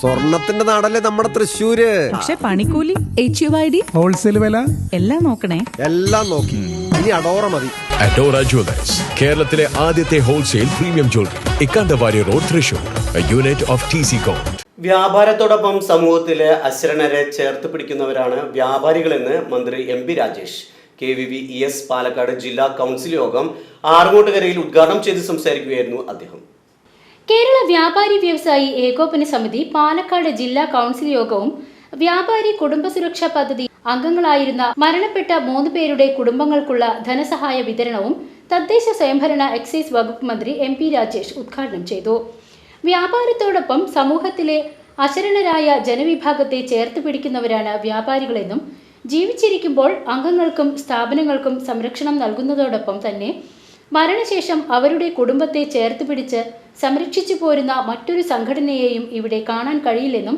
സ്വർണത്തിന്റെ നാടല്ലേ നമ്മുടെ തൃശ്ശൂര്. പക്ഷെ പണിക്കൂലി, HUID, ഹോൾസെയിൽ വില എല്ലാം നോക്കണേ. എല്ലാം നോക്കി. ഇനി അഡോറ മതി. അഡോറ ജ്വല്ലേഴ്സ്, കേരളത്തിലെ ആദ്യത്തെ wholesale premium jewellery, Ikkanda Warrier road, Thrissur, unit of TC Gold. വ്യാപാരത്തോടൊപ്പം സമൂഹത്തിലെ അശരണരെ ചേർത്ത് പിടിക്കുന്നവരാണ് വ്യാപാരികളെന്ന് മന്ത്രി MP രാജേഷ്. KVVES പാലക്കാട് ജില്ലാ കൗൺസിൽ യോഗം ആറങ്ങോട്ടുകരയിൽ ഉദ്ഘാടനം ചെയ്ത് സംസാരിക്കുകയായിരുന്നു അദ്ദേഹം. കേരള വ്യാപാരി വ്യവസായി ഏകോപന സമിതി പാലക്കാട് ജില്ലാ കൗൺസിൽ യോഗവും വ്യാപാരി കുടുംബ സുരക്ഷാ പദ്ധതി അംഗങ്ങളായിരുന്ന മരണപ്പെട്ട 3 പേരുടെ കുടുംബങ്ങൾക്കുള്ള ധനസഹായ വിതരണവും തദ്ദേശ സ്വയംഭരണ എക്സൈസ് വകുപ്പ് മന്ത്രി MP രാജേഷ് ഉദ്ഘാടനം ചെയ്തു. വ്യാപാരത്തോടൊപ്പം സമൂഹത്തിലെ അശരണരായ ജനവിഭാഗത്തെ ചേർത്ത് പിടിക്കുന്നവരാണ് വ്യാപാരികളെന്നും ജീവിച്ചിരിക്കുമ്പോൾ അംഗങ്ങൾക്കും സ്ഥാപനങ്ങൾക്കും സംരക്ഷണം നൽകുന്നതോടൊപ്പം തന്നെ മരണശേഷം അവരുടെ കുടുംബത്തെ ചേർത്ത് പിടിച്ച് സംരക്ഷിച്ചു പോരുന്ന മറ്റൊരു സംഘടനയെയും ഇവിടെ കാണാൻ കഴിയില്ലെന്നും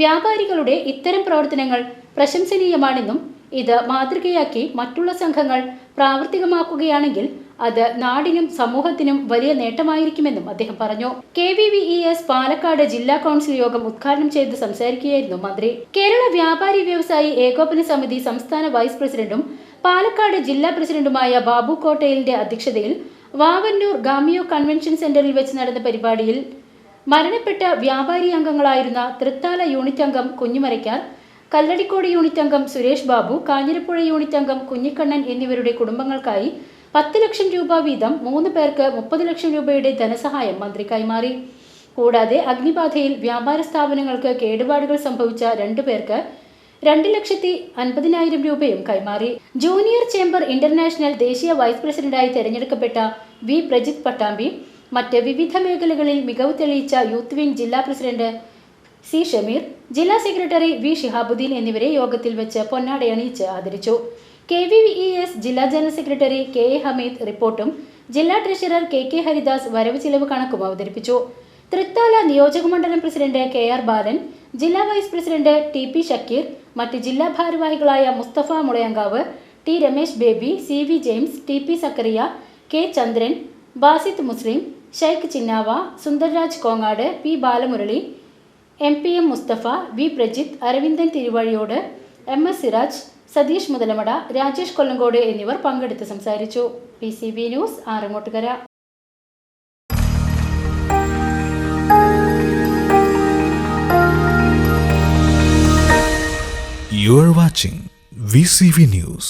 വ്യാപാരികളുടെ ഇത്തരം പ്രവർത്തനങ്ങൾ പ്രശംസനീയമാണെന്നും ഇത് മാതൃകയാക്കി മറ്റുള്ള സംഘങ്ങൾ പ്രാവർത്തികമാക്കുകയാണെങ്കിൽ അത് നാടിനും സമൂഹത്തിനും വലിയ നേട്ടമായിരിക്കുമെന്നും അദ്ദേഹം പറഞ്ഞു. KVVES പാലക്കാട് ജില്ലാ കൗൺസിൽ യോഗം ഉദ്ഘാടനം ചെയ്ത് സംസാരിക്കുകയായിരുന്നു മന്ത്രി. കേരള വ്യാപാരി വ്യവസായി ഏകോപന സമിതി സംസ്ഥാന വൈസ് പ്രസിഡന്റും പാലക്കാട് ജില്ലാ പ്രസിഡന്റുമായ ബാബു കോട്ടയിലിന്റെ അധ്യക്ഷതയിൽ വാവന്നൂർ ഗാമിയോ കൺവെൻഷൻ സെന്ററിൽ വെച്ച് നടന്ന പരിപാടിയിൽ മരണപ്പെട്ട വ്യാപാരി അംഗങ്ങളായിരുന്ന തൃത്താല യൂണിറ്റ് അംഗം കുഞ്ഞുമരയ്ക്കാർ, കല്ലടിക്കോട് യൂണിറ്റ് അംഗം സുരേഷ് ബാബു, കാഞ്ഞിരപ്പുഴ യൂണിറ്റ് അംഗം കുഞ്ഞിക്കണ്ണൻ എന്നിവരുടെ കുടുംബങ്ങൾക്കായി 10 ലക്ഷം രൂപ വീതം 3 പേർക്ക് 30 ലക്ഷം രൂപയുടെ ധനസഹായം മന്ത്രി കൈമാറി. കൂടാതെ അഗ്നിബാധയിൽ വ്യാപാര സ്ഥാപനങ്ങൾക്ക് കേടുപാടുകൾ സംഭവിച്ച 2 പേർക്ക് 2,50,000 രൂപയും കൈമാറി. ജൂനിയർ ചേംബർ ഇന്റർനാഷണൽ ദേശീയ വൈസ് പ്രസിഡന്റായി തെരഞ്ഞെടുക്കപ്പെട്ട V പ്രജിത് പട്ടാമ്പി, മറ്റ് വിവിധ മേഖലകളിൽ മികവ് തെളിയിച്ച യൂത്ത് വിംഗ് ജില്ലാ പ്രസിഡന്റ് C ഷമീർ, ജില്ലാ സെക്രട്ടറി V ഷിഹാബുദ്ദീൻ എന്നിവരെ യോഗത്തിൽ വെച്ച് പൊന്നാടയണിയിച്ച് ആദരിച്ചു. KVVES ജില്ലാ ജനറൽ സെക്രട്ടറി KA ഹമീദ് റിപ്പോർട്ടും ജില്ലാ ട്രഷറർ KK ഹരിദാസ് വരവ് ചിലവ് കണക്കും അവതരിപ്പിച്ചു. തൃത്താല നിയോജകമണ്ഡലം പ്രസിഡന്റ് KR ബാലൻ, ജില്ലാ വൈസ് പ്രസിഡന്റ് TP ഷക്കീർ, മറ്റ് ജില്ലാ ഭാരവാഹികളായ Musthafa Mulayankavu, T Ramesh Baby, CV James, TP Sakkariya, K Chandran, Basith Muslim, Shaikh Chinnava, Sundarraj Kongad, P Balamurali, MPM Musthafa, V Prajith, Aravindan Thiruvazhiyode, MS Siraj, Satheesh Muthalamada, Rajesh Kollengode എന്നിവർ പങ്കെടുത്ത് സംസാരിച്ചു. PCB news, Arangottukara. You are watching VCV News.